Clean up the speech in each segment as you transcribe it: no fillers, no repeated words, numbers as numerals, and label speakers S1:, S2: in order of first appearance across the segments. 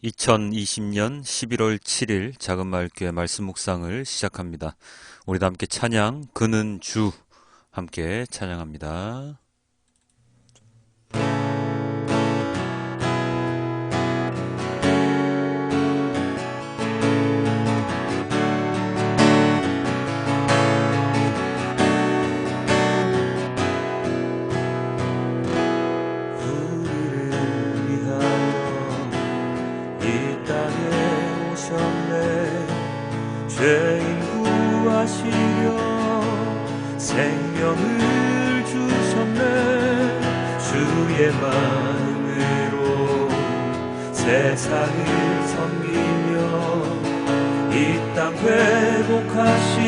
S1: 2020년 11월 7일 작은마을교회 말씀 묵상을 시작합니다. 우리도 함께 찬양 그는 주 함께 찬양합니다.
S2: 죄인 구하시려 생명을 주셨네. 주의 마음으로 세상을 섬기며 이 땅 회복하신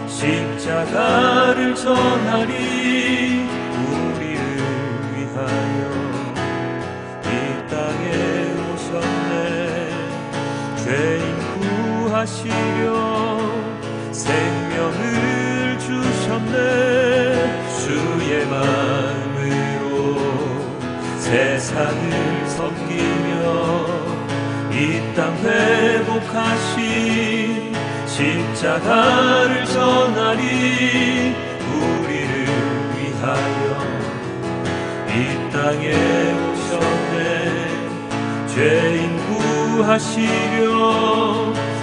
S2: 십자가를 전하리. 우리를 위하여 이 땅에 오셨네. 죄인 구하시려 생명을 주셨네. 주의 마음으로 세상을 섬기며 이 땅 회복하신 십자가를 전하리. 우리를 위하여 이 땅에 오셨네. 죄인 구하시려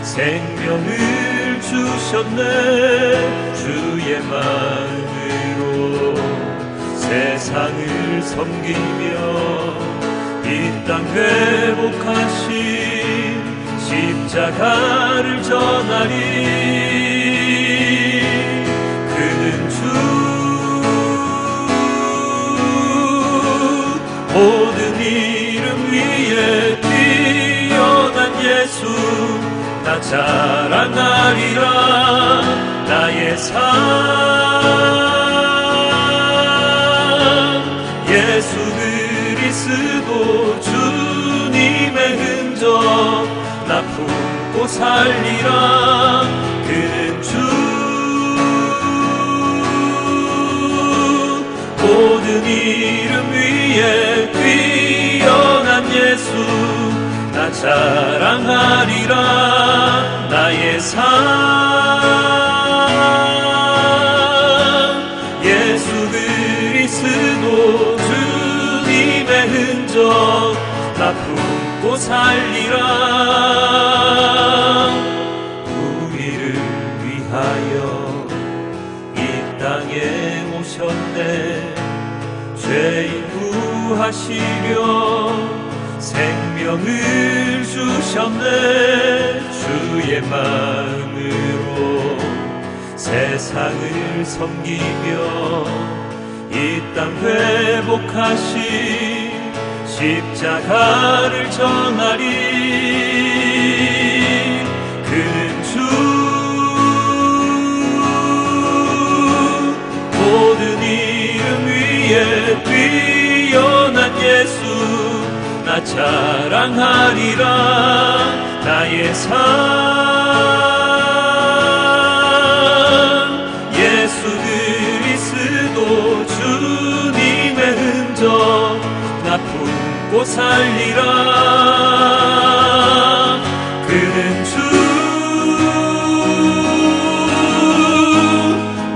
S2: 생명을 주셨네. 주의 마음으로 세상을 섬기며 이 땅 회복하신 십자가를 전하리. 그는 주 모든 이름 위에 뛰어난 예수 나 자랑하리라. 나의 상 예수 그리스도 주님의 흔적 나 품고 살리라. 그는 주 모든 이름 위에 뛰어난 예수 나 자랑하리라. 나의 상 예수 그리스도 주님의 흔적 나 품고 살리라. 우리를 위하여 이 땅에 오셨네. 죄인 구하시려 생명을 주셨네. 주의 마음으로 세상을 섬기며 이 땅 회복하신 십자가를 전하리. 그는 주 모든 이름 위에 뛰어난 예수 나 자랑하리라. 나의 상 예수 그리스도 주님의 흔적 나 품고 살리라. 그는 주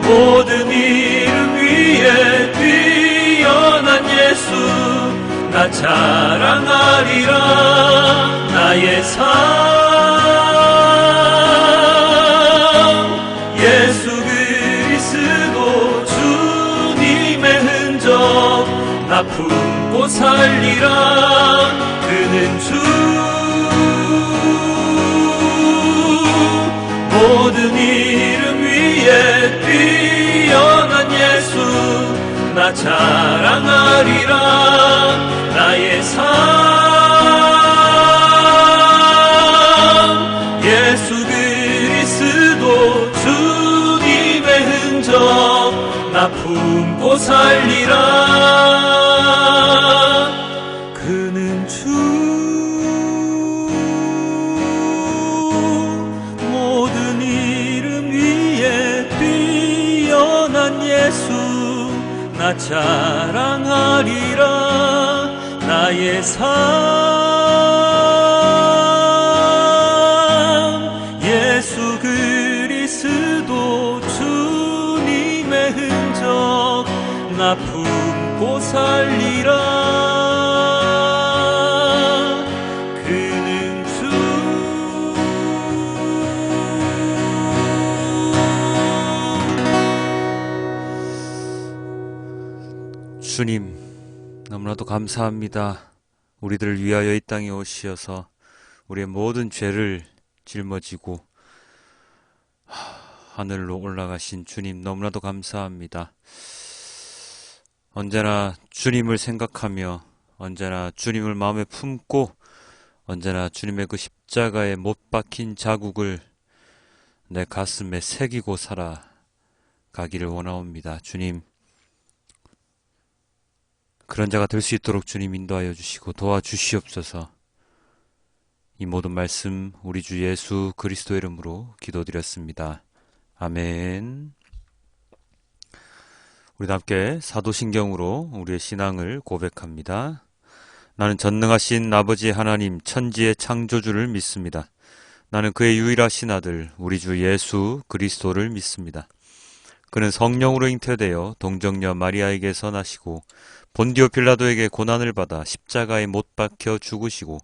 S2: 모든 이름 위에 뛰어난 예수 나 자랑하리라. 나의 상 예수 그리스도 주님의 흔적 나 품고 살리라. 그는 주 모든 이름 위에 뛰어난 예수 나 자랑하리라. 나의 상 예수 그리스도 주님의 흔적 나 품고 살리라. 그는 주 모든 이름 위에 뛰어난 예수 나 자랑하리라. 나의 상
S1: 주님, 너무나도 감사합니다. 우리들을 위하여 이 땅에 오시어서 우리의 모든 죄를 짊어지고 하늘로 올라가신 주님, 너무나도 감사합니다. 언제나 주님을 생각하며 언제나 주님을 마음에 품고 언제나 주님의 그 십자가에 못 박힌 자국을 내 가슴에 새기고 살아가기를 원하옵니다. 주님, 그런 자가 될 수 있도록 주님 인도하여 주시고 도와주시옵소서. 이 모든 말씀 우리 주 예수 그리스도의 이름으로 기도드렸습니다. 아멘. 우리 함께 사도신경으로 우리의 신앙을 고백합니다. 나는 전능하신 아버지 하나님 천지의 창조주를 믿습니다. 나는 그의 유일하신 아들 우리 주 예수 그리스도를 믿습니다. 그는 성령으로 잉태되어 동정녀 마리아에게서 나시고 본디오 빌라도에게 고난을 받아 십자가에 못 박혀 죽으시고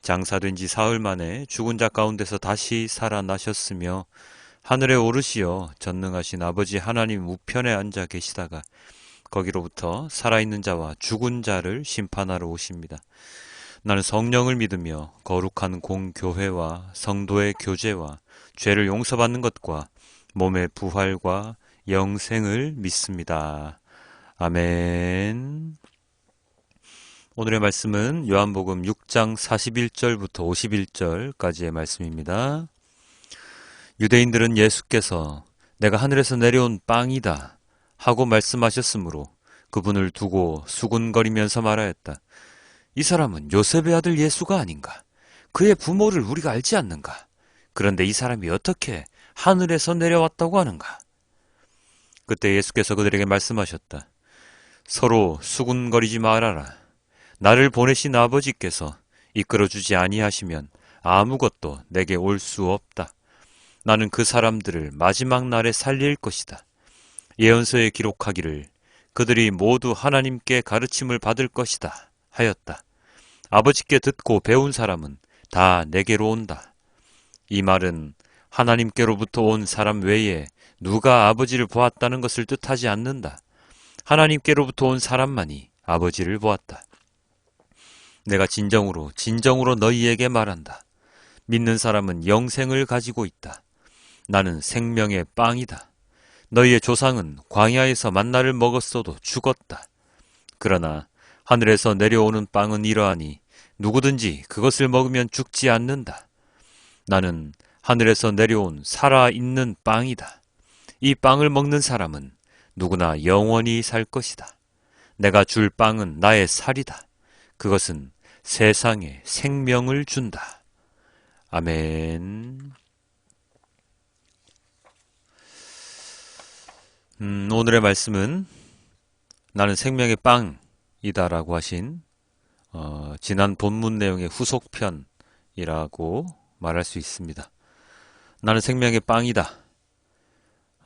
S1: 장사된 지 사흘 만에 죽은 자 가운데서 다시 살아나셨으며 하늘에 오르시어 전능하신 아버지 하나님 우편에 앉아 계시다가 거기로부터 살아있는 자와 죽은 자를 심판하러 오십니다. 나는 성령을 믿으며 거룩한 공교회와 성도의 교제와 죄를 용서받는 것과 몸의 부활과 영생을 믿습니다. 아멘. 오늘의 말씀은 요한복음 6장 41절부터 51절까지의 말씀입니다. 유대인들은 예수께서 내가 하늘에서 내려온 빵이다 하고 말씀하셨으므로 그분을 두고 수군거리면서 말하였다. 이 사람은 요셉의 아들 예수가 아닌가? 그의 부모를 우리가 알지 않는가? 그런데 이 사람이 어떻게 하늘에서 내려왔다고 하는가? 그때 예수께서 그들에게 말씀하셨다. 서로 수군거리지 말아라. 나를 보내신 아버지께서 이끌어주지 아니하시면 아무것도 내게 올 수 없다. 나는 그 사람들을 마지막 날에 살릴 것이다. 예언서에 기록하기를 그들이 모두 하나님께 가르침을 받을 것이다 하였다. 아버지께 듣고 배운 사람은 다 내게로 온다. 이 말은 하나님께로부터 온 사람 외에 누가 아버지를 보았다는 것을 뜻하지 않는다. 하나님께로부터 온 사람만이 아버지를 보았다. 내가 진정으로 너희에게 말한다. 믿는 사람은 영생을 가지고 있다. 나는 생명의 빵이다. 너희의 조상은 광야에서 만나를 먹었어도 죽었다. 그러나 하늘에서 내려오는 빵은 이러하니 누구든지 그것을 먹으면 죽지 않는다. 나는 하늘에서 내려온 살아있는 빵이다. 이 빵을 먹는 사람은 누구나 영원히 살 것이다. 내가 줄 빵은 나의 살이다. 그것은 세상에 생명을 준다. 아멘. 오늘의 말씀은 나는 생명의 빵이다라고 하신 지난 본문 내용의 후속편이라고 말할 수 있습니다. 나는 생명의 빵이다.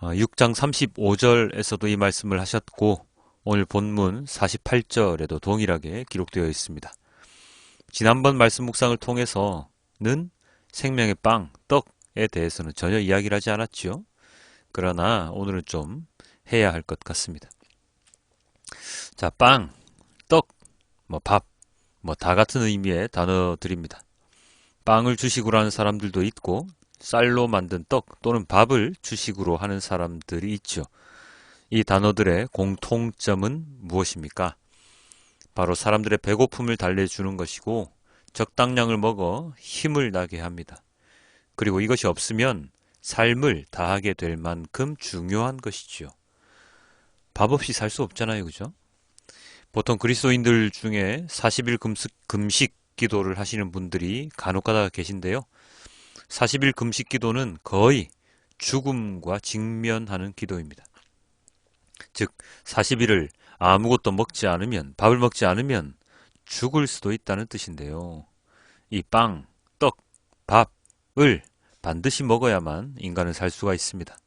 S1: 6장 35절에서도 이 말씀을 하셨고 오늘 본문 48절에도 동일하게 기록되어 있습니다. 지난번 말씀 묵상을 통해서는 생명의 빵, 떡에 대해서는 전혀 이야기를 하지 않았지요. 그러나 오늘은 좀 해야 할 것 같습니다. 자, 빵, 떡, 밥, 다 같은 의미의 단어들입니다. 빵을 주식으로 하는 사람들도 있고 쌀로 만든 떡 또는 밥을 주식으로 하는 사람들이 있죠. 이 단어들의 공통점은 무엇입니까? 바로 사람들의 배고픔을 달래주는 것이고 적당량을 먹어 힘을 나게 합니다. 그리고 이것이 없으면 삶을 다하게 될 만큼 중요한 것이지요. 밥 없이 살 수 없잖아요, 그죠? 보통 그리스도인들 중에 40일 금식 기도를 하시는 분들이 간혹가다 계신데요. 40일 금식 기도는 거의 죽음과 직면하는 기도입니다. 즉 40일을 아무것도 먹지 않으면, 밥을 먹지 않으면 죽을 수도 있다는 뜻인데요. 이 빵, 떡, 밥을 반드시 먹어야만 인간은 살 수가 있습니다.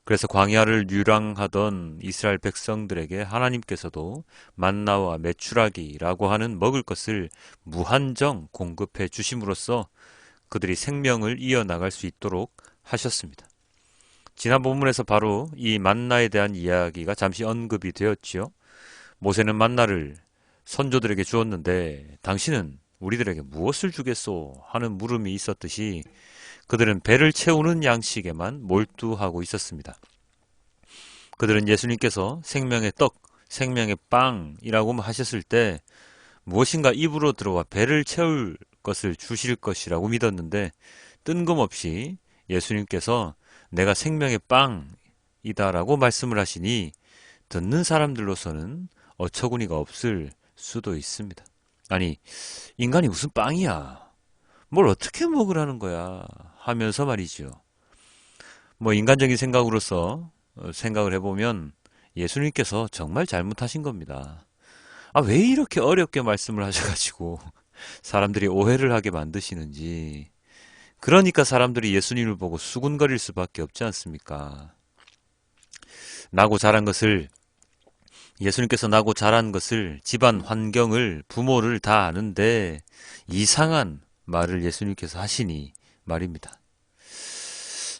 S1: 그래서 광야를 유랑하던 이스라엘 백성들에게 하나님께서도 만나와 메추라기라고 하는 먹을 것을 무한정 공급해 주심으로써 그들이 생명을 이어나갈 수 있도록 하셨습니다. 지난 본문에서 바로 이 만나에 대한 이야기가 잠시 언급이 되었지요. 모세는 만나를 선조들에게 주었는데 당신은 우리들에게 무엇을 주겠소? 하는 물음이 있었듯이 그들은 배를 채우는 양식에만 몰두하고 있었습니다. 그들은 예수님께서 생명의 떡, 생명의 빵이라고 하셨을 때 무엇인가 입으로 들어와 배를 채울 것을 주실 것이라고 믿었는데 뜬금없이 예수님께서 내가 생명의 빵이다라고 말씀을 하시니 듣는 사람들로서는 어처구니가 없을 수도 있습니다. 아니, 인간이 무슨 빵이야? 뭘 어떻게 먹으라는 거야? 하면서 말이죠. 뭐 인간적인 생각으로서 생각을 해보면 예수님께서 정말 잘못하신 겁니다. 아, 왜 이렇게 어렵게 말씀을 하셔가지고 사람들이 오해를 하게 만드시는지. 그러니까 사람들이 예수님을 보고 수군거릴 수밖에 없지 않습니까? 나고 자란 것을, 예수님께서 나고 자란 것을, 집안 환경을, 부모를 다 아는데 이상한 말을 예수님께서 하시니 말입니다.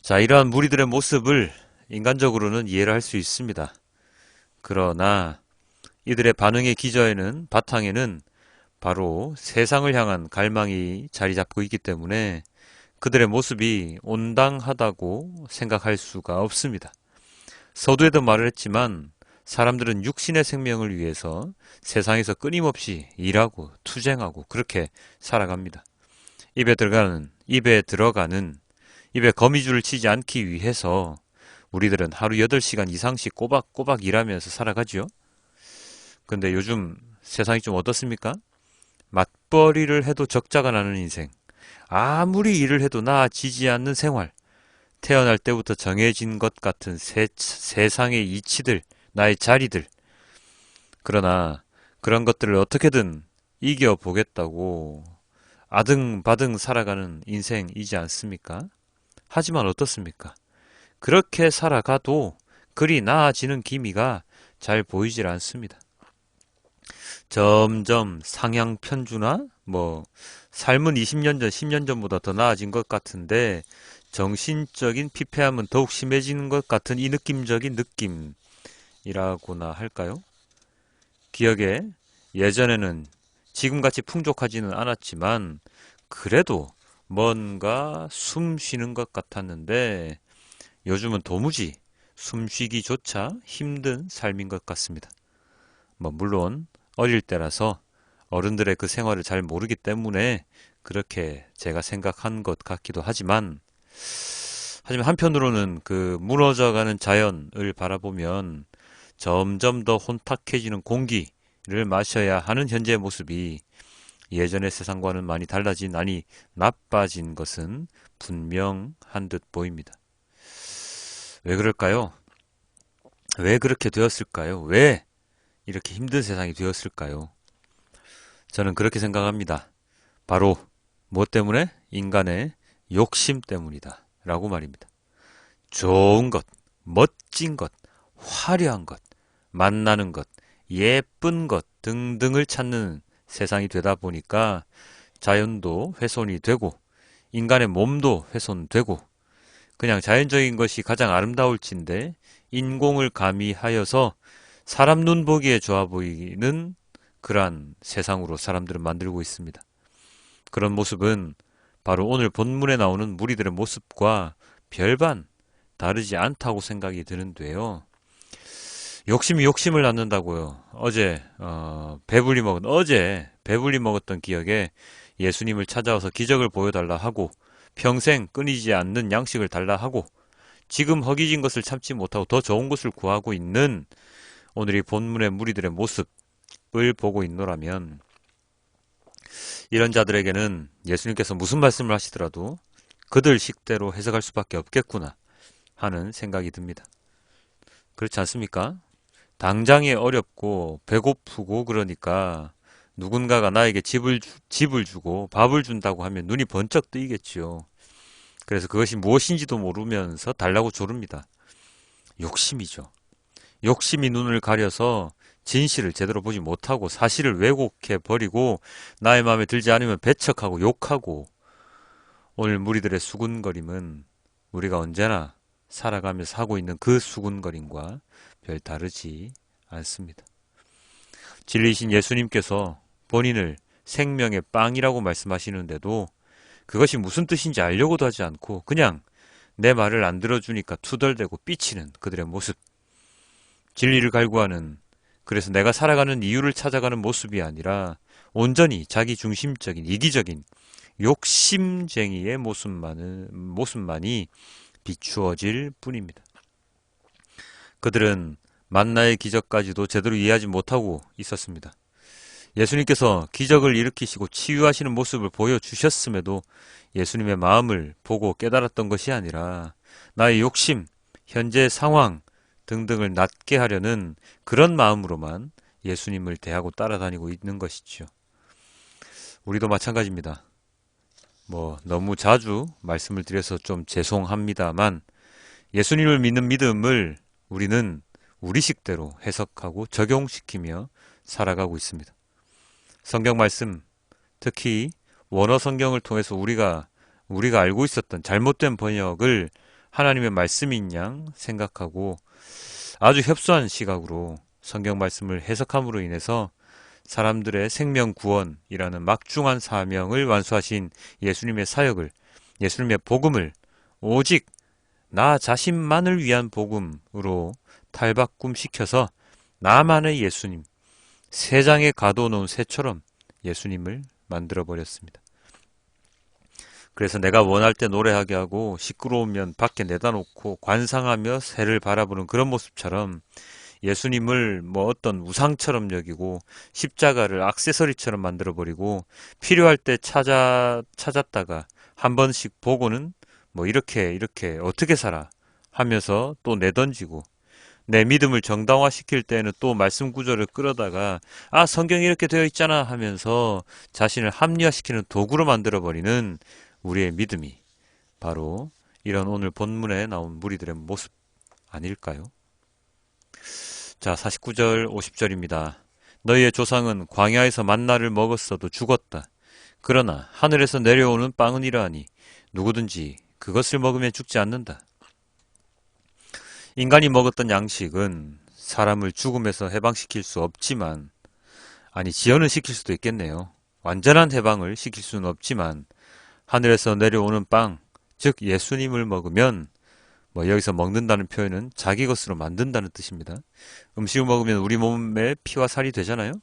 S1: 자, 이러한 무리들의 모습을 인간적으로는 이해를 할 수 있습니다. 그러나 이들의 반응의 기저에는, 바탕에는 바로 세상을 향한 갈망이 자리 잡고 있기 때문에 그들의 모습이 온당하다고 생각할 수가 없습니다. 서두에도 말을 했지만 사람들은 육신의 생명을 위해서 세상에서 끊임없이 일하고 투쟁하고 그렇게 살아갑니다. 입에 들어가는 입에 거미줄을 치지 않기 위해서 우리들은 하루 8시간 이상씩 꼬박꼬박 일하면서 살아가죠. 근데 요즘 세상이 좀 어떻습니까? 맞벌이를 해도 적자가 나는 인생, 아무리 일을 해도 나아지지 않는 생활, 태어날 때부터 정해진 것 같은 세상의 이치들, 나의 자리들. 그러나 그런 것들을 어떻게든 이겨보겠다고 아등바등 살아가는 인생이지 않습니까? 하지만 어떻습니까? 그렇게 살아가도 그리 나아지는 기미가 잘 보이질 않습니다. 점점 상향 편주나 삶은 20년 전, 10년 전보다 더 나아진 것 같은데 정신적인 피폐함은 더욱 심해지는 것 같은 이 느낌적인 느낌이라고나 할까요? 기억에 예전에는 지금같이 풍족하지는 않았지만 그래도 뭔가 숨 쉬는 것 같았는데 요즘은 도무지 숨쉬기조차 힘든 삶인 것 같습니다. 물론 어릴 때라서 어른들의 그 생활을 잘 모르기 때문에 그렇게 제가 생각한 것 같기도 하지만 한편으로는 그 무너져가는 자연을 바라보면 점점 더 혼탁해지는 공기를 마셔야 하는 현재의 모습이 예전의 세상과는 많이 달라진, 아니 나빠진 것은 분명한 듯 보입니다. 왜 그럴까요? 왜 그렇게 되었을까요? 왜 이렇게 힘든 세상이 되었을까요? 저는 그렇게 생각합니다. 바로 무엇 때문에? 인간의 욕심 때문이다 라고 말입니다. 좋은 것, 멋진 것, 화려한 것, 만나는 것, 예쁜 것 등등을 찾는 세상이 되다 보니까 자연도 훼손이 되고 인간의 몸도 훼손되고 그냥 자연적인 것이 가장 아름다울진데 인공을 가미하여서 사람 눈 보기에 좋아 보이는 그러한 세상으로 사람들은 만들고 있습니다. 그런 모습은 바로 오늘 본문에 나오는 무리들의 모습과 별반 다르지 않다고 생각이 드는데요. 욕심이 욕심을 낳는다고요. 어제 배불리 먹었던 기억에 예수님을 찾아와서 기적을 보여달라 하고 평생 끊이지 않는 양식을 달라 하고 지금 허기진 것을 참지 못하고 더 좋은 것을 구하고 있는 오늘 이 본문의 무리들의 모습을 보고 있노라면 이런 자들에게는 예수님께서 무슨 말씀을 하시더라도 그들 식대로 해석할 수밖에 없겠구나 하는 생각이 듭니다. 그렇지 않습니까? 당장에 어렵고 배고프고 그러니까 누군가가 나에게 집을 주고 밥을 준다고 하면 눈이 번쩍 뜨이겠지요. 그래서 그것이 무엇인지도 모르면서 달라고 조릅니다. 욕심이죠. 욕심이 눈을 가려서 진실을 제대로 보지 못하고 사실을 왜곡해 버리고 나의 마음에 들지 않으면 배척하고 욕하고 오늘 무리들의 수군거림은 우리가 언제나 살아가면서 하고 있는 그 수군거림과 별 다르지 않습니다. 진리이신 예수님께서 본인을 생명의 빵이라고 말씀하시는데도 그것이 무슨 뜻인지 알려고도 하지 않고 그냥 내 말을 안 들어주니까 투덜대고 삐치는 그들의 모습. 진리를 갈구하는, 그래서 내가 살아가는 이유를 찾아가는 모습이 아니라 온전히 자기 중심적인 이기적인 욕심쟁이의 모습만이 비추어질 뿐입니다. 그들은 만나의 기적까지도 제대로 이해하지 못하고 있었습니다. 예수님께서 기적을 일으키시고 치유하시는 모습을 보여주셨음에도 예수님의 마음을 보고 깨달았던 것이 아니라 나의 욕심, 현재 상황 등등을 낮게 하려는 그런 마음으로만 예수님을 대하고 따라다니고 있는 것이지요. 우리도 마찬가지입니다. 너무 자주 말씀을 드려서 좀 죄송합니다만 예수님을 믿는 믿음을 우리는 우리식대로 해석하고 적용시키며 살아가고 있습니다. 성경 말씀, 특히 원어 성경을 통해서 우리가 알고 있었던 잘못된 번역을 하나님의 말씀인 양 생각하고 아주 협소한 시각으로 성경 말씀을 해석함으로 인해서 사람들의 생명 구원이라는 막중한 사명을 완수하신 예수님의 사역을, 예수님의 복음을 오직 나 자신만을 위한 복음으로 탈바꿈시켜서 나만의 예수님, 새장에 가둬놓은 새처럼 예수님을 만들어버렸습니다. 그래서 내가 원할 때 노래하게 하고 시끄러우면 밖에 내다 놓고 관상하며 새를 바라보는 그런 모습처럼 예수님을 어떤 우상처럼 여기고 십자가를 액세서리처럼 만들어버리고 필요할 때 찾았다가 한 번씩 보고는 이렇게 어떻게 살아 하면서 또 내던지고 내 믿음을 정당화시킬 때는 또 말씀 구절을 끌어다가 성경이 이렇게 되어 있잖아 하면서 자신을 합리화시키는 도구로 만들어버리는 우리의 믿음이 바로 이런 오늘 본문에 나온 무리들의 모습 아닐까요? 자, 49절 50절입니다. 너희의 조상은 광야에서 만나를 먹었어도 죽었다. 그러나 하늘에서 내려오는 빵은 이러하니 누구든지 그것을 먹으면 죽지 않는다. 인간이 먹었던 양식은 사람을 죽음에서 해방시킬 수 없지만, 지연은 시킬 수도 있겠네요. 완전한 해방을 시킬 수는 없지만 하늘에서 내려오는 빵, 즉 예수님을 먹으면 여기서 먹는다는 표현은 자기 것으로 만든다는 뜻입니다. 음식을 먹으면 우리 몸에 피와 살이 되잖아요.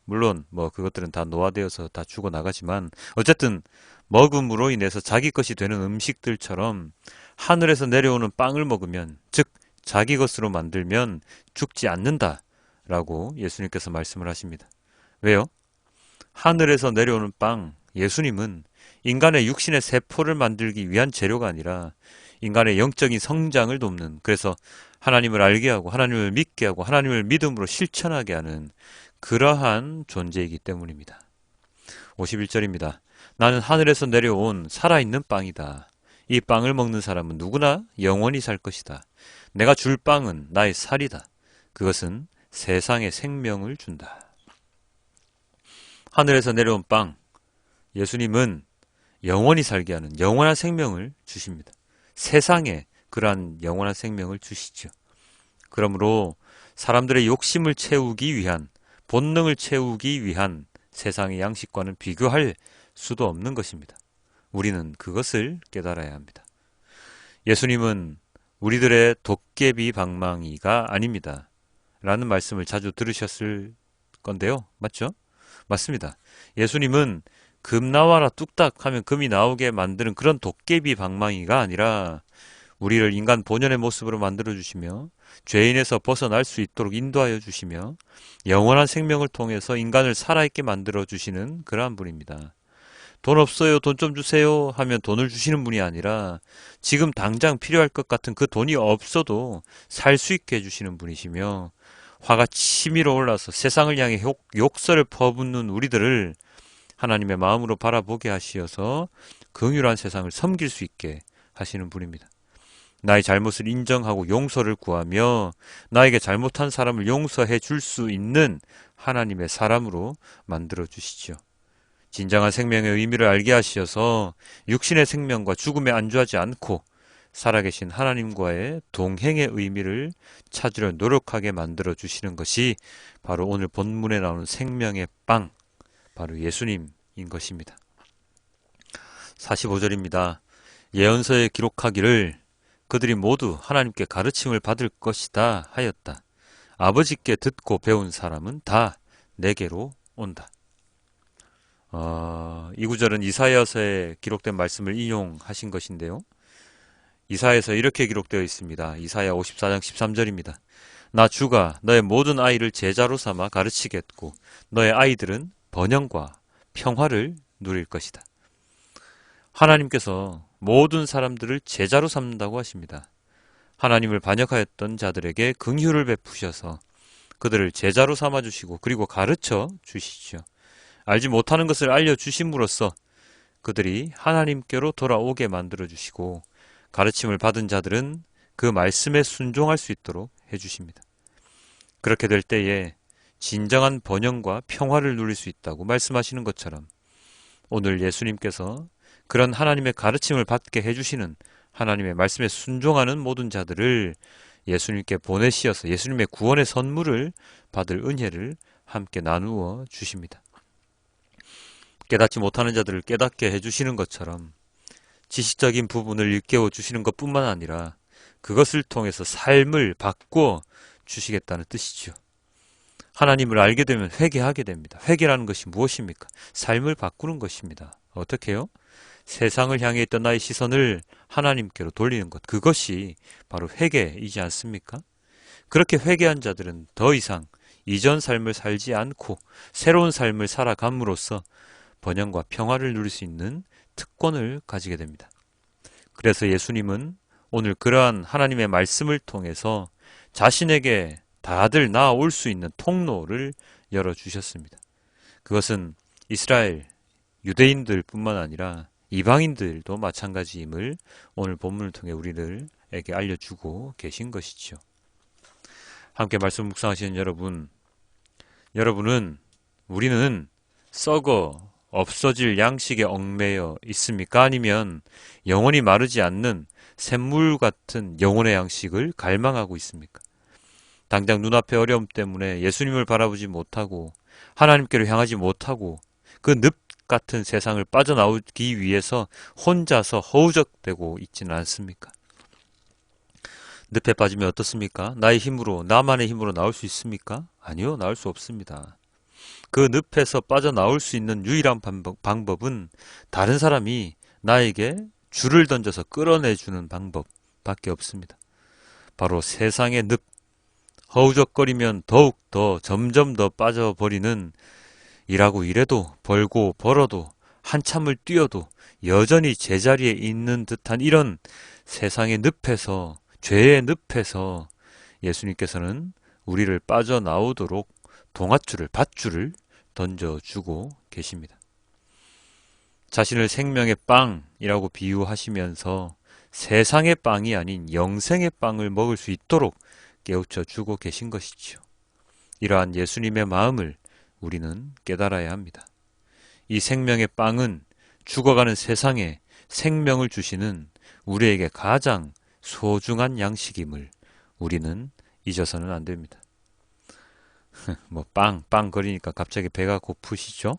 S1: 물론 그것들은 다 노화되어서 다 죽어나가지만 어쨌든 먹음으로 인해서 자기 것이 되는 음식들처럼 하늘에서 내려오는 빵을 먹으면, 즉 자기 것으로 만들면 죽지 않는다라고 예수님께서 말씀을 하십니다. 왜요? 하늘에서 내려오는 빵, 예수님은 인간의 육신의 세포를 만들기 위한 재료가 아니라 인간의 영적인 성장을 돕는, 그래서 하나님을 알게 하고 하나님을 믿게 하고 하나님을 믿음으로 실천하게 하는 그러한 존재이기 때문입니다. 51절입니다. 나는 하늘에서 내려온 살아있는 빵이다. 이 빵을 먹는 사람은 누구나 영원히 살 것이다. 내가 줄 빵은 나의 살이다. 그것은 세상의 생명을 준다. 하늘에서 내려온 빵, 예수님은 영원히 살게 하는 영원한 생명을 주십니다. 세상에 그러한 영원한 생명을 주시죠. 그러므로 사람들의 욕심을 채우기 위한, 본능을 채우기 위한 세상의 양식과는 비교할 수도 없는 것입니다. 우리는 그것을 깨달아야 합니다. 예수님은 우리들의 도깨비 방망이가 아닙니다. 라는 말씀을 자주 들으셨을 건데요. 맞죠? 맞습니다. 예수님은 금 나와라 뚝딱 하면 금이 나오게 만드는 그런 도깨비 방망이가 아니라 우리를 인간 본연의 모습으로 만들어주시며 죄인에서 벗어날 수 있도록 인도하여 주시며 영원한 생명을 통해서 인간을 살아있게 만들어주시는 그러한 분입니다. 돈 없어요, 돈 좀 주세요 하면 돈을 주시는 분이 아니라 지금 당장 필요할 것 같은 그 돈이 없어도 살 수 있게 해주시는 분이시며 화가 치밀어 올라서 세상을 향해 욕설을 퍼붓는 우리들을 하나님의 마음으로 바라보게 하시어서 긍휼한 세상을 섬길 수 있게 하시는 분입니다. 나의 잘못을 인정하고 용서를 구하며 나에게 잘못한 사람을 용서해 줄 수 있는 하나님의 사람으로 만들어 주시죠. 진정한 생명의 의미를 알게 하시어서 육신의 생명과 죽음에 안주하지 않고 살아계신 하나님과의 동행의 의미를 찾으려 노력하게 만들어 주시는 것이 바로 오늘 본문에 나오는 생명의 빵, 바로 예수님인 것입니다. 45절입니다. 예언서에 기록하기를 그들이 모두 하나님께 가르침을 받을 것이다 하였다. 아버지께 듣고 배운 사람은 다 내게로 온다. 이 구절은 이사야서에 기록된 말씀을 인용하신 것인데요. 이사야에서 이렇게 기록되어 있습니다. 이사야 54장 13절입니다. 나 주가 너의 모든 아이를 제자로 삼아 가르치겠고 너의 아이들은 번영과 평화를 누릴 것이다. 하나님께서 모든 사람들을 제자로 삼는다고 하십니다. 하나님을 반역하였던 자들에게 긍휼을 베푸셔서 그들을 제자로 삼아주시고 그리고 가르쳐 주시죠. 알지 못하는 것을 알려주심으로써 그들이 하나님께로 돌아오게 만들어주시고 가르침을 받은 자들은 그 말씀에 순종할 수 있도록 해주십니다. 그렇게 될 때에 진정한 번영과 평화를 누릴 수 있다고 말씀하시는 것처럼 오늘 예수님께서 그런 하나님의 가르침을 받게 해주시는 하나님의 말씀에 순종하는 모든 자들을 예수님께 보내시어서 예수님의 구원의 선물을 받을 은혜를 함께 나누어 주십니다. 깨닫지 못하는 자들을 깨닫게 해주시는 것처럼 지식적인 부분을 일깨워 주시는 것뿐만 아니라 그것을 통해서 삶을 바꿔 주시겠다는 뜻이죠. 하나님을 알게 되면 회개하게 됩니다. 회개라는 것이 무엇입니까? 삶을 바꾸는 것입니다. 어떻게 해요? 세상을 향해 있던 나의 시선을 하나님께로 돌리는 것. 그것이 바로 회개이지 않습니까? 그렇게 회개한 자들은 더 이상 이전 삶을 살지 않고 새로운 삶을 살아감으로써 번영과 평화를 누릴 수 있는 특권을 가지게 됩니다. 그래서 예수님은 오늘 그러한 하나님의 말씀을 통해서 자신에게 다들 나아올 수 있는 통로를 열어주셨습니다. 그것은 이스라엘, 유대인들 뿐만 아니라 이방인들도 마찬가지임을 오늘 본문을 통해 우리들에게 알려주고 계신 것이죠. 함께 말씀 묵상하시는 여러분은 우리는 썩어 없어질 양식에 얽매여 있습니까? 아니면 영원히 마르지 않는 샘물 같은 영혼의 양식을 갈망하고 있습니까? 당장 눈앞의 어려움 때문에 예수님을 바라보지 못하고 하나님께로 향하지 못하고 그 늪 같은 세상을 빠져나오기 위해서 혼자서 허우적대고 있지는 않습니까? 늪에 빠지면 어떻습니까? 나의 힘으로, 나만의 힘으로 나올 수 있습니까? 아니요, 나올 수 없습니다. 그 늪에서 빠져나올 수 있는 유일한 방법은 다른 사람이 나에게 줄을 던져서 끌어내주는 방법밖에 없습니다. 바로 세상의 늪, 허우적거리면 더욱 더 점점 더 빠져버리는 일하고 일해도 벌고 벌어도 한참을 뛰어도 여전히 제자리에 있는 듯한 이런 세상의 늪에서 죄의 늪에서 예수님께서는 우리를 빠져나오도록 동아줄을 밧줄을 던져주고 계십니다. 자신을 생명의 빵이라고 비유하시면서 세상의 빵이 아닌 영생의 빵을 먹을 수 있도록 깨우쳐 주고 계신 것이지요. 이러한 예수님의 마음을 우리는 깨달아야 합니다. 이 생명의 빵은 죽어가는 세상에 생명을 주시는 우리에게 가장 소중한 양식임을 우리는 잊어서는 안 됩니다. 빵 거리니까 갑자기 배가 고프시죠?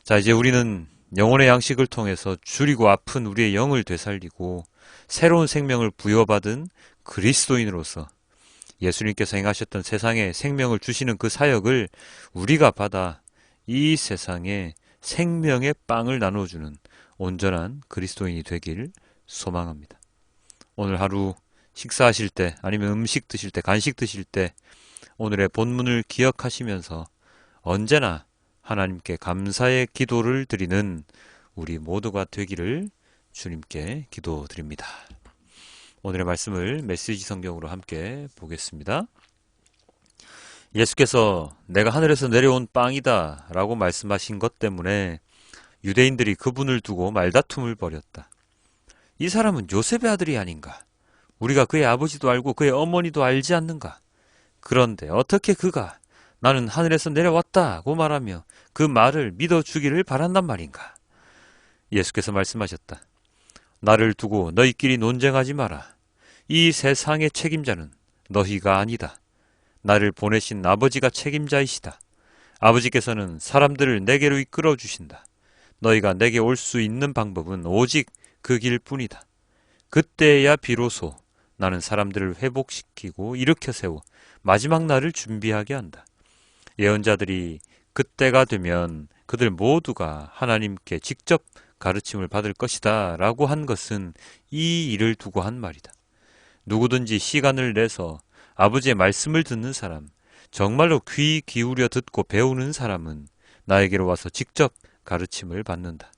S1: 자, 이제 우리는 영혼의 양식을 통해서 줄이고 아픈 우리의 영을 되살리고 새로운 생명을 부여받은 그리스도인으로서 예수님께서 행하셨던 세상에 생명을 주시는 그 사역을 우리가 받아 이 세상에 생명의 빵을 나눠주는 온전한 그리스도인이 되길 소망합니다. 오늘 하루 식사하실 때 아니면 음식 드실 때 간식 드실 때 오늘의 본문을 기억하시면서 언제나 하나님께 감사의 기도를 드리는 우리 모두가 되기를 주님께 기도드립니다. 오늘의 말씀을 메시지 성경으로 함께 보겠습니다. 예수께서 내가 하늘에서 내려온 빵이다 라고 말씀하신 것 때문에 유대인들이 그분을 두고 말다툼을 벌였다. 이 사람은 요셉의 아들이 아닌가? 우리가 그의 아버지도 알고 그의 어머니도 알지 않는가? 그런데 어떻게 그가 나는 하늘에서 내려왔다고 말하며 그 말을 믿어주기를 바란단 말인가? 예수께서 말씀하셨다. 나를 두고 너희끼리 논쟁하지 마라. 이 세상의 책임자는 너희가 아니다. 나를 보내신 아버지가 책임자이시다. 아버지께서는 사람들을 내게로 이끌어 주신다. 너희가 내게 올 수 있는 방법은 오직 그 길뿐이다. 그때야 비로소 나는 사람들을 회복시키고 일으켜 세워 마지막 날을 준비하게 한다. 예언자들이 그때가 되면 그들 모두가 하나님께 직접 가르침을 받을 것이다 라고 한 것은 이 일을 두고 한 말이다. 누구든지 시간을 내서 아버지의 말씀을 듣는 사람, 정말로 귀 기울여 듣고 배우는 사람은 나에게로 와서 직접 가르침을 받는다.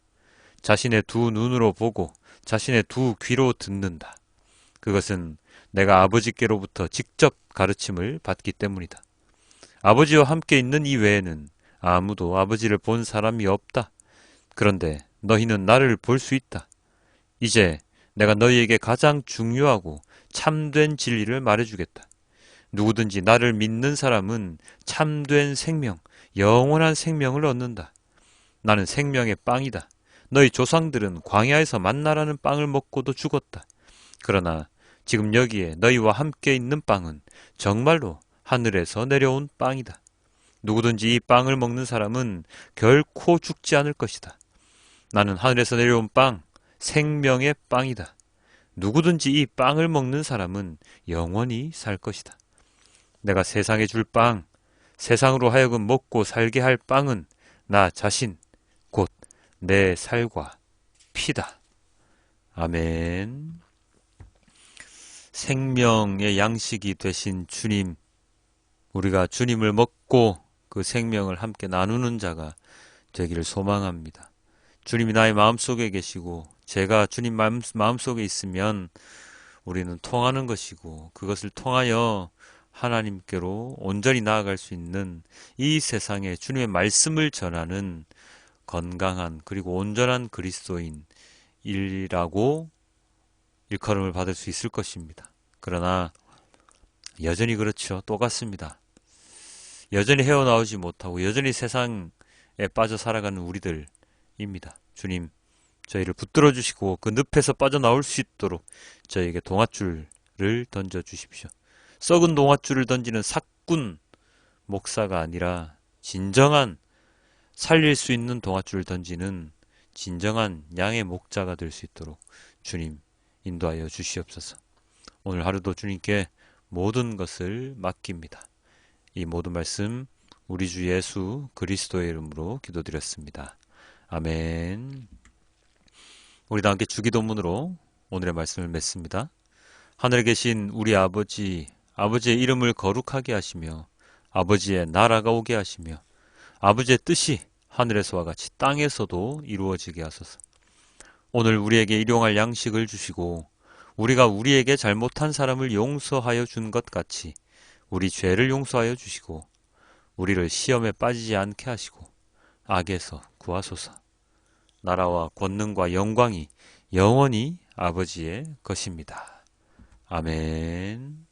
S1: 자신의 두 눈으로 보고 자신의 두 귀로 듣는다. 그것은 내가 아버지께로부터 직접 가르침을 받기 때문이다. 아버지와 함께 있는 이 외에는 아무도 아버지를 본 사람이 없다. 그런데 너희는 나를 볼 수 있다. 이제 내가 너희에게 가장 중요하고 참된 진리를 말해주겠다. 누구든지 나를 믿는 사람은 참된 생명, 영원한 생명을 얻는다. 나는 생명의 빵이다. 너희 조상들은 광야에서 만나라는 빵을 먹고도 죽었다. 그러나 지금 여기에 너희와 함께 있는 빵은 정말로 하늘에서 내려온 빵이다. 누구든지 이 빵을 먹는 사람은 결코 죽지 않을 것이다. 나는 하늘에서 내려온 빵, 생명의 빵이다. 누구든지 이 빵을 먹는 사람은 영원히 살 것이다. 내가 세상에 줄 빵, 세상으로 하여금 먹고 살게 할 빵은 나 자신, 곧 내 살과 피다. 아멘. 생명의 양식이 되신 주님, 우리가 주님을 먹고 그 생명을 함께 나누는 자가 되기를 소망합니다. 주님이 나의 마음속에 계시고 제가 주님 마음속에 있으면 우리는 통하는 것이고 그것을 통하여 하나님께로 온전히 나아갈 수 있는 이 세상에 주님의 말씀을 전하는 건강한 그리고 온전한 그리스도인이라고 일컬음을 받을 수 있을 것입니다. 그러나 여전히 그렇죠. 똑같습니다. 여전히 헤어나오지 못하고 여전히 세상에 빠져 살아가는 우리들입니다. 주님, 저희를 붙들어 주시고 그 늪에서 빠져나올 수 있도록 저희에게 동아줄을 던져 주십시오. 썩은 동아줄을 던지는 사꾼 목사가 아니라 진정한 살릴 수 있는 동아줄을 던지는 진정한 양의 목자가 될 수 있도록 주님 인도하여 주시옵소서. 오늘 하루도 주님께 모든 것을 맡깁니다. 이 모든 말씀 우리 주 예수 그리스도의 이름으로 기도드렸습니다. 아멘. 우리 다 함께 주기도문으로 오늘의 말씀을 맺습니다. 하늘에 계신 우리 아버지, 아버지의 이름을 거룩하게 하시며 아버지의 나라가 오게 하시며 아버지의 뜻이 하늘에서와 같이 땅에서도 이루어지게 하소서. 오늘 우리에게 일용할 양식을 주시고 우리가 우리에게 잘못한 사람을 용서하여 준 것 같이 우리 죄를 용서하여 주시고 우리를 시험에 빠지지 않게 하시고 악에서 구하소서. 나라와 권능과 영광이 영원히 아버지의 것입니다. 아멘.